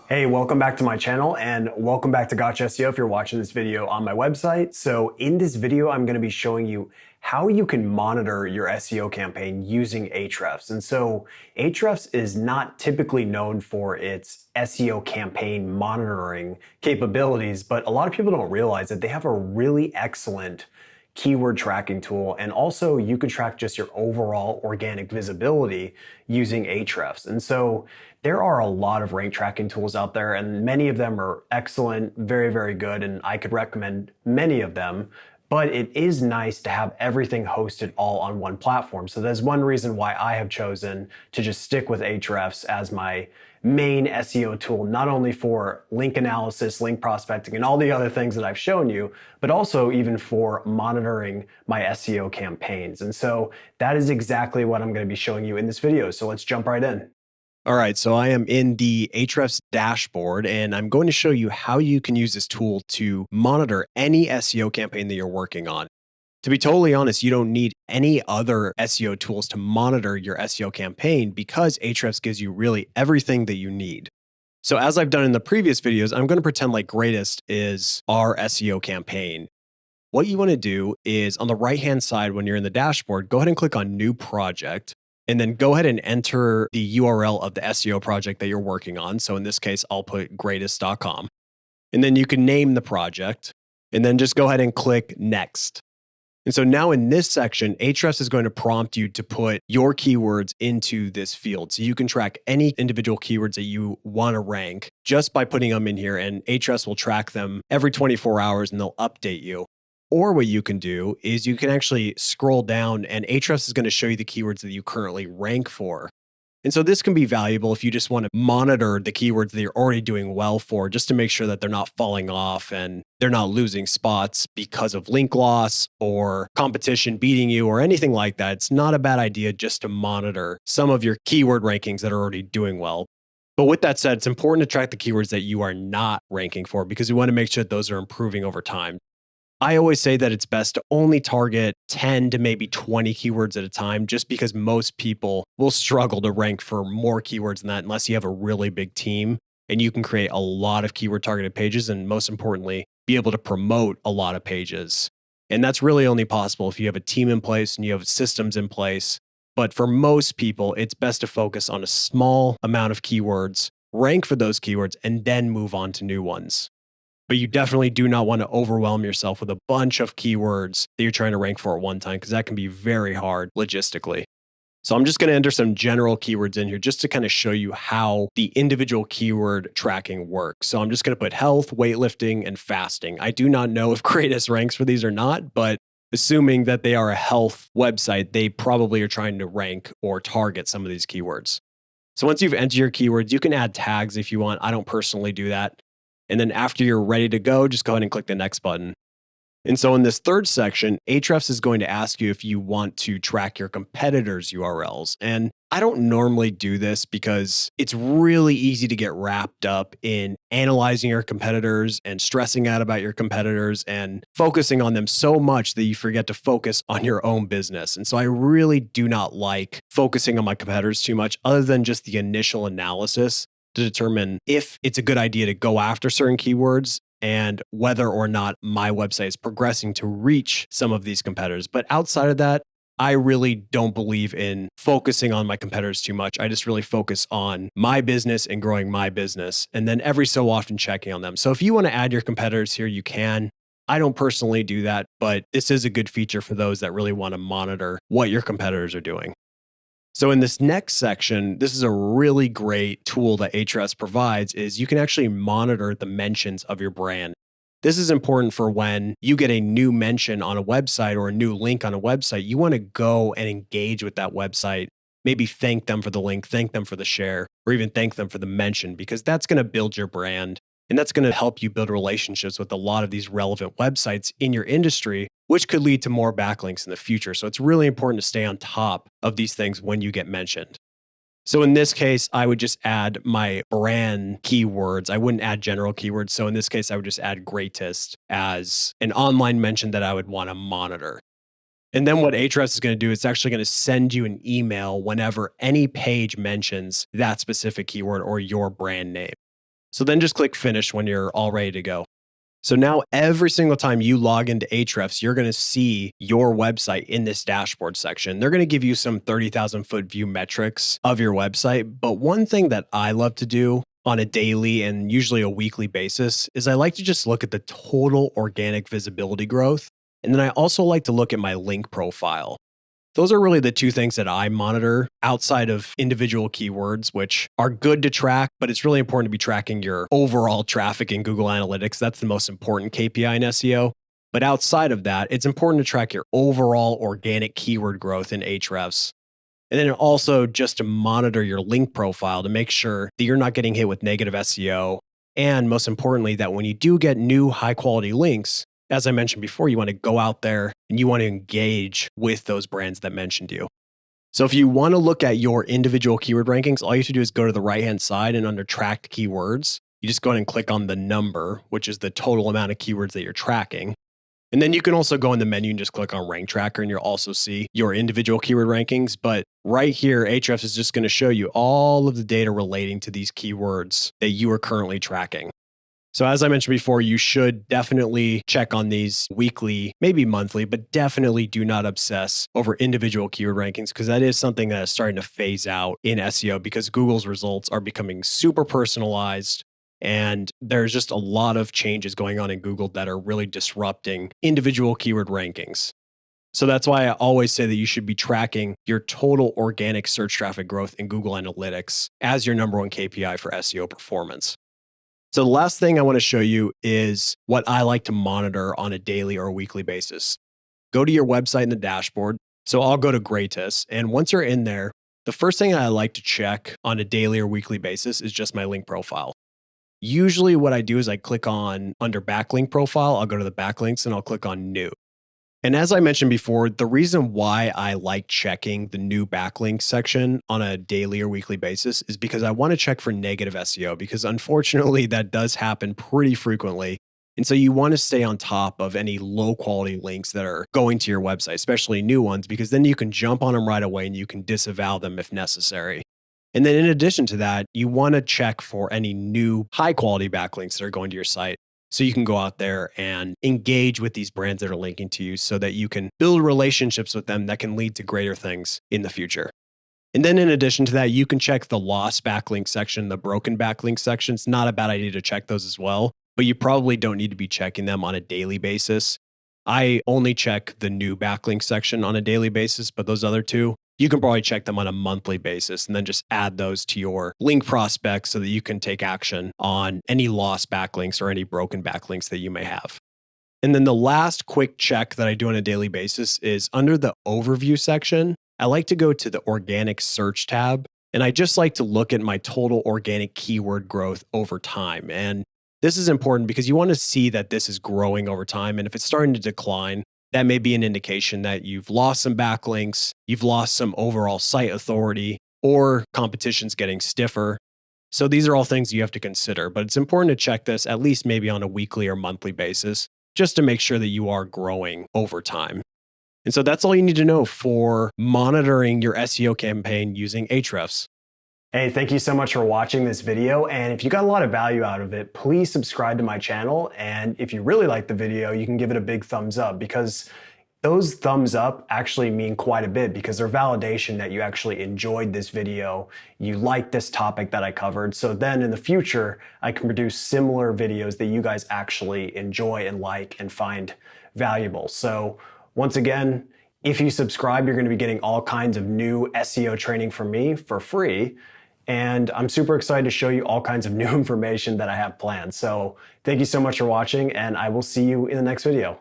Hey, welcome back to my channel and welcome back to Gotch SEO if you're watching this video on my website. So in this video, I'm going to be showing you how you can monitor your SEO campaign using Ahrefs. And so Ahrefs is not typically known for its SEO campaign monitoring capabilities, but a lot of people don't realize that they have a really excellent keyword tracking tool, and also you could track just your overall organic visibility using Ahrefs. And so there are a lot of rank tracking tools out there, and many of them are excellent, very, very good, and I could recommend many of them. But it is nice to have everything hosted all on one platform. So that's one reason why I have chosen to just stick with Ahrefs as my main SEO tool, not only for link analysis, link prospecting, and all the other things that I've shown you, but also even for monitoring my SEO campaigns. And so that is exactly what I'm going to be showing you in this video. So let's jump right in. All right, so I am in the Ahrefs dashboard, and I'm going to show you how you can use this tool to monitor any SEO campaign that you're working on. To be totally honest, you don't need any other SEO tools to monitor your SEO campaign because Ahrefs gives you really everything that you need. So as I've done in the previous videos, I'm going to pretend like Greatest is our SEO campaign. What you want to do is on the right-hand side when you're in the dashboard, go ahead and click on New Project. And then go ahead and enter the URL of the SEO project that you're working on. So in this case, I'll put greatest.com. And then you can name the project. And then just go ahead and click Next. And so now in this section, Ahrefs is going to prompt you to put your keywords into this field. So you can track any individual keywords that you want to rank just by putting them in here. And Ahrefs will track them every 24 hours and they'll update you. Or what you can do is you can actually scroll down and Ahrefs is going to show you the keywords that you currently rank for. And so this can be valuable if you just want to monitor the keywords that you're already doing well for, just to make sure that they're not falling off and they're not losing spots because of link loss or competition beating you or anything like that. It's not a bad idea just to monitor some of your keyword rankings that are already doing well. But with that said, it's important to track the keywords that you are not ranking for because we want to make sure that those are improving over time. I always say that it's best to only target 10 to maybe 20 keywords at a time, just because most people will struggle to rank for more keywords than that unless you have a really big team and you can create a lot of keyword targeted pages and most importantly, be able to promote a lot of pages. And that's really only possible if you have a team in place and you have systems in place. But for most people, it's best to focus on a small amount of keywords, rank for those keywords, and then move on to new ones. But you definitely do not want to overwhelm yourself with a bunch of keywords that you're trying to rank for at one time, because that can be very hard logistically. So I'm just going to enter some general keywords in here just to kind of show you how the individual keyword tracking works. So I'm just going to put health, weightlifting, and fasting. I do not know if Greatest ranks for these or not, but assuming that they are a health website, they probably are trying to rank or target some of these keywords. So once you've entered your keywords, you can add tags if you want. I don't personally do that. And then after you're ready to go, just go ahead and click the next button. And so in this third section, Ahrefs is going to ask you if you want to track your competitors' URLs. And I don't normally do this because it's really easy to get wrapped up in analyzing your competitors and stressing out about your competitors and focusing on them so much that you forget to focus on your own business. And so I really do not like focusing on my competitors too much other than just the initial analysis to determine if it's a good idea to go after certain keywords and whether or not my website is progressing to reach some of these competitors. But outside of that, I really don't believe in focusing on my competitors too much. I just really focus on my business and growing my business, and then every so often checking on them. So if you want to add your competitors here, you can. I don't personally do that, but this is a good feature for those that really want to monitor what your competitors are doing. So in this next section, this is a really great tool that Ahrefs provides is you can actually monitor the mentions of your brand. This is important for when you get a new mention on a website or a new link on a website. You want to go and engage with that website, maybe thank them for the link, thank them for the share, or even thank them for the mention, because that's going to build your brand. And that's going to help you build relationships with a lot of these relevant websites in your industry, which could lead to more backlinks in the future. So it's really important to stay on top of these things when you get mentioned. So in this case, I would just add my brand keywords. I wouldn't add general keywords. So in this case, I would just add Greatest as an online mention that I would want to monitor. And then what Ahrefs is going to do, it's actually going to send you an email whenever any page mentions that specific keyword or your brand name. So then just click finish when you're all ready to go. So now every single time you log into Ahrefs, you're going to see your website in this dashboard section. They're going to give you some 30,000 foot view metrics of your website. But one thing that I love to do on a daily and usually a weekly basis is I like to just look at the total organic visibility growth. And then I also like to look at my link profile. Those are really the two things that I monitor outside of individual keywords, which are good to track, but it's really important to be tracking your overall traffic in Google Analytics. That's the most important KPI in SEO. But outside of that, it's important to track your overall organic keyword growth in Ahrefs. And then also just to monitor your link profile to make sure that you're not getting hit with negative SEO. And most importantly, that when you do get new high quality links, as I mentioned before, you want to go out there and you want to engage with those brands that mentioned you. So if you want to look at your individual keyword rankings, all you have to do is go to the right-hand side and under tracked keywords, you just go ahead and click on the number, which is the total amount of keywords that you're tracking. And then you can also go in the menu and just click on rank tracker and you'll also see your individual keyword rankings. But right here, Ahrefs is just going to show you all of the data relating to these keywords that you are currently tracking. So as I mentioned before, you should definitely check on these weekly, maybe monthly, but definitely do not obsess over individual keyword rankings because that is something that is starting to phase out in SEO because Google's results are becoming super personalized. And there's just a lot of changes going on in Google that are really disrupting individual keyword rankings. So that's why I always say that you should be tracking your total organic search traffic growth in Google Analytics as your number one KPI for SEO performance. So the last thing I want to show you is what I like to monitor on a daily or weekly basis. Go to your website in the dashboard. So I'll go to Greatest. And once you're in there, the first thing I like to check on a daily or weekly basis is just my link profile. Usually what I do is I click on under backlink profile, I'll go to the backlinks and I'll click on new. And as I mentioned before, the reason why I like checking the new backlink section on a daily or weekly basis is because I want to check for negative SEO, because unfortunately that does happen pretty frequently. And so you want to stay on top of any low quality links that are going to your website, especially new ones, because then you can jump on them right away and you can disavow them if necessary. And then in addition to that, you want to check for any new high quality backlinks that are going to your site. So you can go out there and engage with these brands that are linking to you so that you can build relationships with them that can lead to greater things in the future. And then in addition to that, you can check the lost backlink section, the broken backlink section. It's not a bad idea to check those as well, but you probably don't need to be checking them on a daily basis. I only check the new backlink section on a daily basis, but those other two, you can probably check them on a monthly basis and then just add those to your link prospects so that you can take action on any lost backlinks or any broken backlinks that you may have. And then the last quick check that I do on a daily basis is under the overview section. I like to go to the organic search tab, and I just like to look at my total organic keyword growth over time. And this is important because you want to see that this is growing over time. And if it's starting to decline, that may be an indication that you've lost some backlinks, you've lost some overall site authority, or competition's getting stiffer. So these are all things you have to consider, but it's important to check this at least maybe on a weekly or monthly basis, just to make sure that you are growing over time. And so that's all you need to know for monitoring your SEO campaign using Ahrefs. Hey, thank you so much for watching this video. And if you got a lot of value out of it, please subscribe to my channel. And if you really like the video, you can give it a big thumbs up, because those thumbs up actually mean quite a bit, because they're validation that you actually enjoyed this video, you liked this topic that I covered. So then in the future, I can produce similar videos that you guys actually enjoy and like and find valuable. So once again, if you subscribe, you're going to be getting all kinds of new SEO training from me for free. And I'm super excited to show you all kinds of new information that I have planned. So thank you so much for watching, and I will see you in the next video.